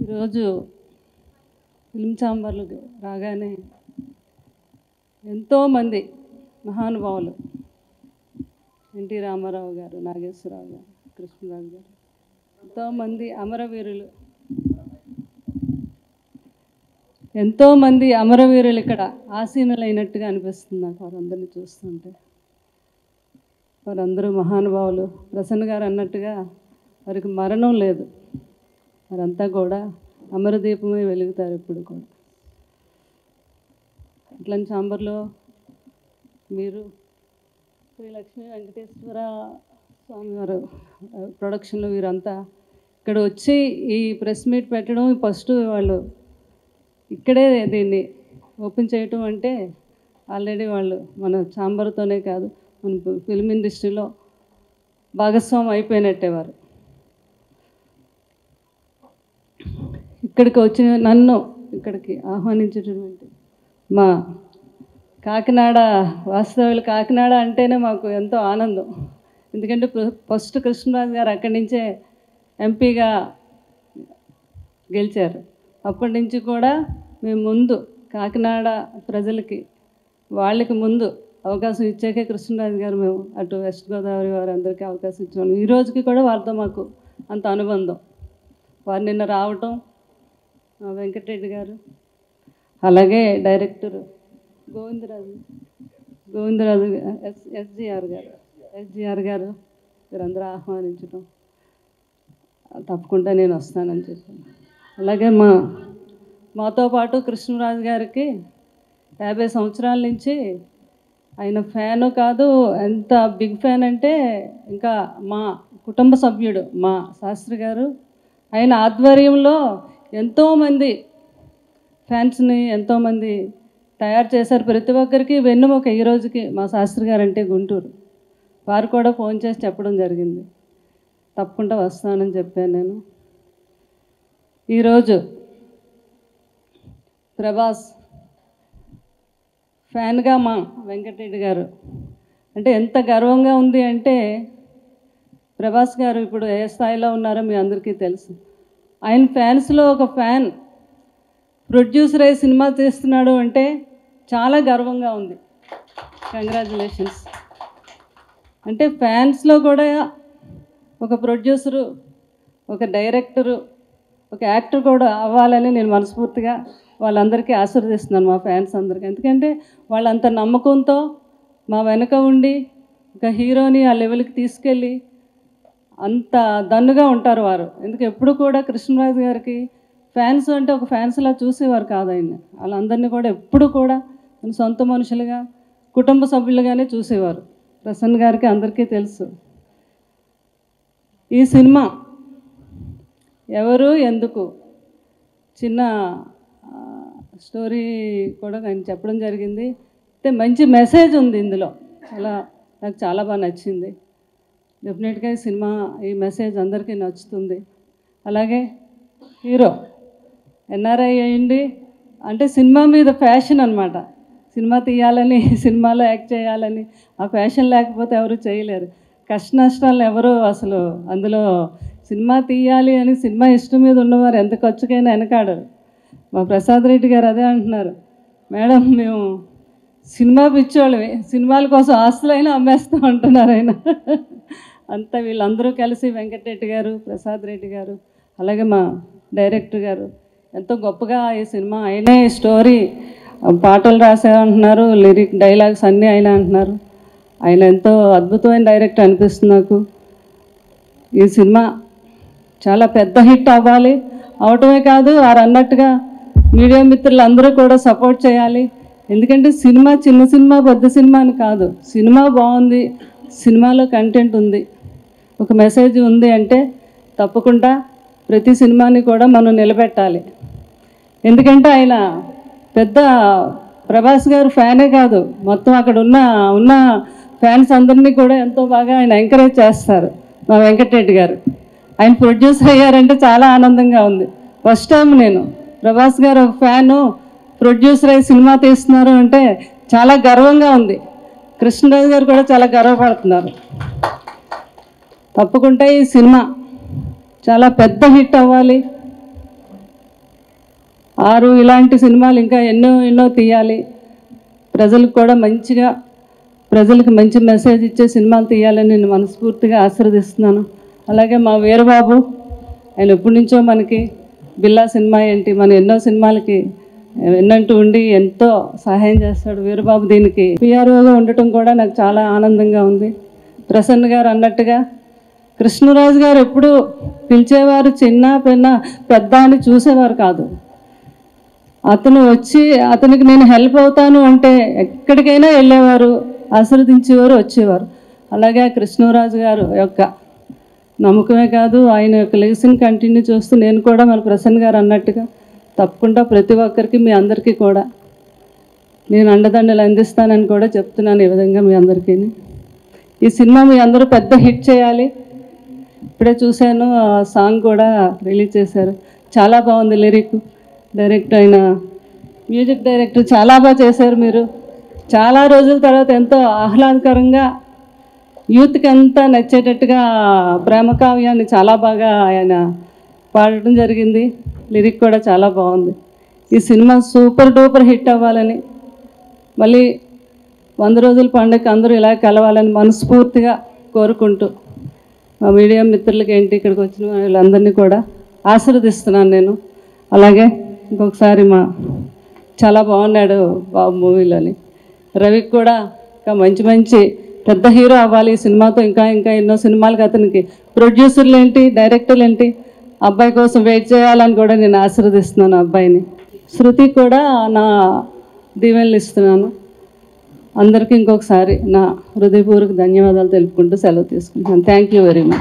ఈరోజు ఫిల్మ్ ఛాంబర్లకు రాగానే ఎంతోమంది మహానుభావులు ఎన్టీ రామారావు గారు, నాగేశ్వరరావు గారు, కృష్ణరాజు గారు, ఎంతోమంది అమరవీరులు ఇక్కడ ఆసీనులైనట్టుగా అనిపిస్తుంది నాకు వారందరినీ చూస్తుంటే. వారందరూ మహానుభావులు. ప్రసన్న గారు అన్నట్టుగా వారికి మరణం లేదు. వారంతా కూడా అమరదీపమై వెలుగుతారు ఇప్పుడు కూడా. అట్లాంటి ఛాంబర్లో మీరు శ్రీ లక్ష్మీ వెంకటేశ్వర స్వామి వారు ప్రొడక్షన్లో వీరంతా ఇక్కడ వచ్చి ఈ ప్రెస్ మీట్ పెట్టడం, ఫస్ట్ వాళ్ళు ఇక్కడే దీన్ని ఓపెన్ చేయటం అంటే ఆల్రెడీ వాళ్ళు మన ఛాంబర్తోనే కాదు, మన ఫిల్మ్ ఇండస్ట్రీలో భాగస్వామి అయిపోయినట్టే. వారు ఇక్కడికి వచ్చిన నన్ను ఇక్కడికి ఆహ్వానించేటటువంటి మా కాకినాడ వాస్తవ్యులు, కాకినాడ అంటేనే మాకు ఎంతో ఆనందం. ఎందుకంటే ఫస్ట్ కృష్ణరాజు గారు అక్కడి నుంచే ఎంపీగా గెలిచారు. అప్పటి నుంచి కూడా మేము ముందు కాకినాడ ప్రజలకి వాళ్ళకి ముందు అవకాశం ఇచ్చాకే కృష్ణరాజు గారు మేము అటు వెస్ట్ గోదావరి వారు అందరికీ అవకాశం ఇచ్చాము. ఈ రోజుకి కూడా వారితో మాకు అంత అనుబంధం. వారు నిన్న రావటం, వెంకటరెడ్డి గారు, అలాగే డైరెక్టర్ గోవిందరాజు ఎస్జిఆర్ గారు వీరందరూ ఆహ్వానించడం, తప్పకుండా నేను వస్తానని చెప్పాను. అలాగే మాతో పాటు కృష్ణరాజు గారికి 50 సంవత్సరాల నుంచి ఆయన ఫ్యాను కాదు, ఎంత బిగ్ ఫ్యాన్ అంటే ఇంకా మా కుటుంబ సభ్యుడు మా శాస్త్రి గారు. ఆయన ఆధ్వర్యంలో ఎంతోమంది ఫ్యాన్స్ని ఎంతోమంది తయారు చేశారు. ప్రతి ఒక్కరికి వెన్నుముక ఈ రోజుకి మా శాస్త్రి గారు అంటే గుంటూరు. వారు కూడా ఫోన్ చేసి చెప్పడం జరిగింది, తప్పకుండా వస్తానని చెప్పాను నేను. ఈరోజు ప్రభాస్ ఫ్యాన్గా మా వెంకటరెడ్డి గారు అంటే ఎంత గర్వంగా ఉంది అంటే, ప్రభాస్ గారు ఇప్పుడు ఏ స్థాయిలో ఉన్నారో మీ అందరికీ తెలుసు. ఆయన ఫ్యాన్స్లో ఒక ఫ్యాన్ ప్రొడ్యూసర్ అయ్యి సినిమా తీస్తున్నాడు అంటే చాలా గర్వంగా ఉంది. కంగ్రాచులేషన్స్. అంటే ఫ్యాన్స్లో కూడా ఒక ప్రొడ్యూసరు, ఒక డైరెక్టరు, ఒక యాక్టర్ కూడా అవ్వాలని నేను మనస్ఫూర్తిగా వాళ్ళందరికీ ఆశీర్వదిస్తున్నాను, మా ఫ్యాన్స్ అందరికీ. ఎందుకంటే వాళ్ళంత నమ్మకంతో మా వెనక ఉండి ఒక హీరోని ఆ లెవెల్కి తీసుకెళ్ళి అంత దన్నుగా ఉంటారు వారు. ఎందుకు ఎప్పుడు కూడా కృష్ణరాజు గారికి ఫ్యాన్స్ అంటే ఒక ఫ్యాన్స్లా చూసేవారు కాదు ఆయన. వాళ్ళందరినీ కూడా ఎప్పుడు కూడా సొంత మనుషులుగా, కుటుంబ సభ్యులుగానే చూసేవారు. ప్రసన్న గారికి అందరికీ తెలుసు. ఈ సినిమా ఎవరు ఎందుకు చిన్న స్టోరీ కూడా ఆయన చెప్పడం జరిగింది. అయితే మంచి మెసేజ్ ఉంది ఇందులో, నాకు చాలా బాగా నచ్చింది. డెఫినెట్గా ఈ సినిమా ఈ మెసేజ్ అందరికీ నచ్చుతుంది. అలాగే హీరో ఎన్ఆర్ఐ అయ్యింది అంటే సినిమా మీద ఫ్యాషన్ అనమాట. సినిమా తీయాలని, సినిమాలో యాక్ట్ చేయాలని, ఆ ఫ్యాషన్ లేకపోతే ఎవరు చేయలేరు. కష్ట నష్టాలను ఎవరు అసలు అందులో సినిమా తీయాలి అని సినిమా ఇష్టం మీద ఉన్నవారు ఎంత ఖర్చుకైనా వెనకాడరు. మా ప్రసాద్ రెడ్డి గారు అదే అంటున్నారు, మేడం మేము సినిమా పిచ్చోళ్ళమే, సినిమాల కోసం ఆస్తులైనా అమ్మేస్తూ ఉంటున్నారు ఆయన. అంతా వీళ్ళందరూ కలిసి వెంకటరెడ్డి గారు, ప్రసాద్ రెడ్డి గారు, అలాగే మా డైరెక్టర్ గారు ఎంతో గొప్పగా ఈ సినిమా ఆయనే స్టోరీ పాటలు రాసే అంటున్నారు, లిరిక్ డైలాగ్స్ అన్నీ ఆయన అంటున్నారు. ఆయన ఎంతో అద్భుతమైన డైరెక్టర్ అనిపిస్తుంది నాకు. ఈ సినిమా చాలా పెద్ద హిట్ అవ్వాలి, అవటమే కాదు వారు అన్నట్టుగా మీడియా మిత్రులు అందరూ కూడా సపోర్ట్ చేయాలి. ఎందుకంటే సినిమా చిన్న సినిమా పెద్ద సినిమా అని కాదు, సినిమా బాగుంది, సినిమాలో కంటెంట్ ఉంది, ఒక మెసేజ్ ఉంది అంటే తప్పకుండా ప్రతి సినిమాని కూడా మనం నిలబెట్టాలి. ఎందుకంటే ఆయన పెద్ద ప్రభాస్ గారు ఫ్యానే కాదు, మొత్తం అక్కడ ఉన్న ఫ్యాన్స్ అందరినీ కూడా ఎంతో బాగా ఆయన ఎంకరేజ్ చేస్తారు. మా వెంకటరెడ్డి గారు ఆయన ప్రొడ్యూసర్ అయ్యారంటే చాలా ఆనందంగా ఉంది. ఫస్ట్ టైం నేను ప్రభాస్ గారు ఒక ఫ్యాను ప్రొడ్యూసర్ అయ్యి సినిమా తీస్తున్నారు అంటే చాలా గర్వంగా ఉంది. కృష్ణరాజు గారు కూడా చాలా గర్వపడుతున్నారు. తప్పకుండా ఈ సినిమా చాలా పెద్ద హిట్ అవ్వాలి. 6 ఇలాంటి సినిమాలు ఇంకా ఎన్నో ఎన్నో తీయాలి, ప్రజలకు కూడా మంచిగా, ప్రజలకు మంచి మెసేజ్ ఇచ్చే సినిమాలు తీయాలని నేను మనస్ఫూర్తిగా ఆశీర్వదిస్తున్నాను. అలాగే మా వీరబాబు, ఆయన ఎప్పటి నుంచో మనకి బిల్లా సినిమా ఏంటి, మన ఎన్నో సినిమాలకి ఎన్నంటూ ఉండి ఎంతో సహాయం చేస్తాడు వీరబాబు. దీనికి పిఆర్ఓగా ఉండటం కూడా నాకు చాలా ఆనందంగా ఉంది. ప్రసన్న గారు అన్నట్టుగా కృష్ణరాజు గారు ఎప్పుడు పిలిచేవారు చిన్న పెన్న పెద్ద అని చూసేవారు కాదు. అతను వచ్చి అతనికి నేను హెల్ప్ అవుతాను అంటే ఎక్కడికైనా వెళ్ళేవారు, ఆశీర్వదించేవారు, వచ్చేవారు. అలాగే కృష్ణరాజు గారు యొక్క నమ్మకమే కాదు, ఆయన యొక్క లెగసీని కంటిన్యూ చేస్తూ నేను కూడా మన ప్రసన్న గారు అన్నట్టుగా తప్పకుండా ప్రతి ఒక్కరికి మీ అందరికీ కూడా నేను అండదండలు అందిస్తానని కూడా చెప్తున్నాను. ఈ విధంగా మీ అందరికీ ఈ సినిమా మీ అందరూ పెద్ద హిట్ చేయాలి. ఇప్పుడే చూశాను, ఆ సాంగ్ కూడా రిలీజ్ చేశారు, చాలా బాగుంది. లిరిక్ డైరెక్టర్ అయిన మ్యూజిక్ డైరెక్టర్ చాలా బాగా చేశారు. మీరు చాలా రోజుల తర్వాత ఎంతో ఆహ్లాదకరంగా యూత్కి అంతా నచ్చేటట్టుగా ప్రేమ కావ్యాన్ని చాలా బాగా ఆయన పాడటం జరిగింది. లిరిక్ కూడా చాలా బాగుంది. ఈ సినిమా సూపర్ డూపర్ హిట్ అవ్వాలని, మళ్ళీ 100 రోజుల పండుగ అందరూ ఇలా కలవాలని మనస్ఫూర్తిగా కోరుకుంటూ మా మీడియా మిత్రులకి ఏంటి ఇక్కడికి వచ్చిన వీళ్ళందరినీ కూడా ఆశీర్వదిస్తున్నాను నేను. అలాగే ఇంకొకసారి చాలా బాగున్నాడు బాబు మూవీలోని. రవికి కూడా ఇంకా మంచి మంచి పెద్ద హీరో అవ్వాలి ఈ సినిమాతో. ఇంకా ఇంకా ఎన్నో సినిమాలకి అతనికి ప్రొడ్యూసర్లు ఏంటి, డైరెక్టర్లు ఏంటి, అబ్బాయి కోసం వెయిట్ చేయాలని కూడా నేను ఆశీర్వదిస్తున్నాను అబ్బాయిని. శృతి కూడా నా దీవెనలు ఇస్తున్నాను. అందరికీ ఇంకొకసారి నా హృదయపూర్వక ధన్యవాదాలు తెలుపుకుంటూ సెలవు తీసుకుంటాను. Thank you very much.